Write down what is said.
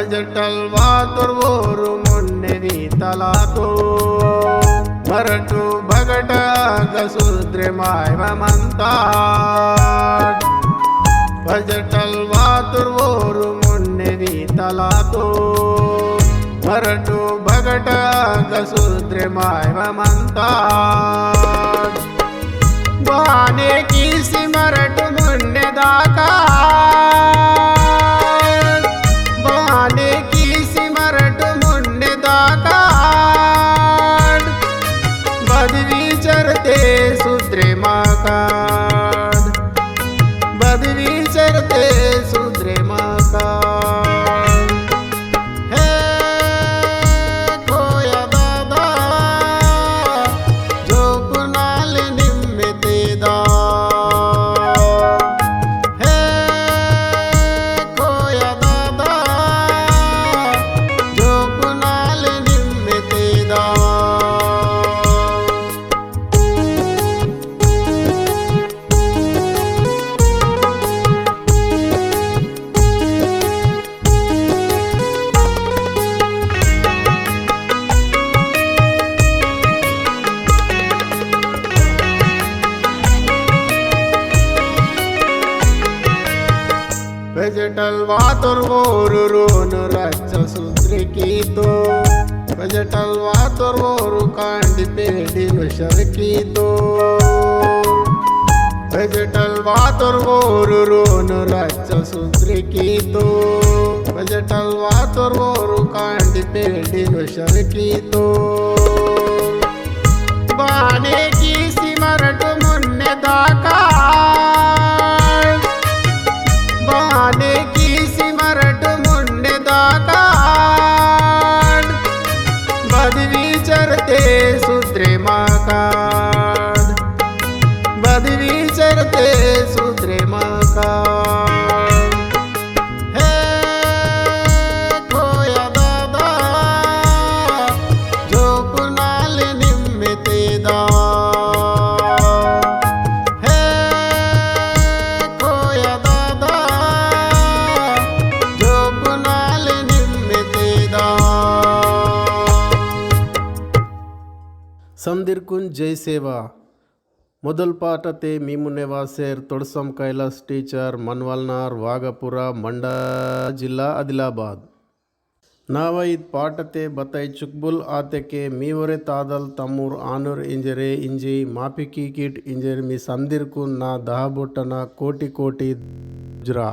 भजटल वातुर्वोरु मुन्नेरी तलातो मरटु भगट गसूद्रेमाय ममंता भजटल वातुर्वोरु मुन्नेरी तलातो मरटु भगट गसूद्रेमाय ममंता बहाने की सिमरटु मुन्ने दाका बहाने की सिमरटु मुन्ने दाका बदवी चरते सुद्रे माकाड बदवी चरते सुद्रे माकाड हे खोया दादा जो कुनाल निम्मते दा हे खोया दादा जो कुनाल निम्मते दा भजटल वातुर्वोरु रोन रच्च सुद्रिकीतो भजटल वातुर्वोरु कांडी पेडी नुशरकीतो भजटल वातुर्वोरु रोन रच्च सुद्रिकीतो भजटल वातुर्वोरु कांडी पेडी नुशरकीतो बहाने की सिमरटु मुन्ने दाका बहाने की सिमरट मुन्ने दाकाड बदवी चरते सुद्रे माकाड बदवी चरते सुद्रे माकाड हे खोया दादा जो कुनाल निम्मते दा ಸಂದಿರ್ಕುನ್ ಜೈ ಸೇವಾ ಮೊದಲ ಪಾಠತೆ ಮೀಮುನೆವಾಸೇರ್ ತೊಡಸಂ ಕೈಲಾಸ್ ಟೀಚರ್ ಮನ್ವಲ್ನಾರ್ ವಾಗಪುರ ಮಂಡ ಜಿಲ್ಲಾ ಆದಿಲಾಬಾದ್ ನಾವ ಇದು ಪಾಠತೆ ಬತೈ ಚುಕ್ಬುಲ್ ಆತೆಕೆ ಮೀವರೆ ತಾದಲ್ ತಮ್ಮೂರ್ ಆನೂರ್ ಇಂಜರೆ ಇಂಜಿ ಮಾಪಿಕಿ ಕಿಟ್ ಇಂಜರ್ ಮಿ ಸಂದಿರ್ಕುನ್ ನಾ ದಹಬೊಟ್ಟನ ಕೋಟಿ ಕೋಟಿ ಜುರಾ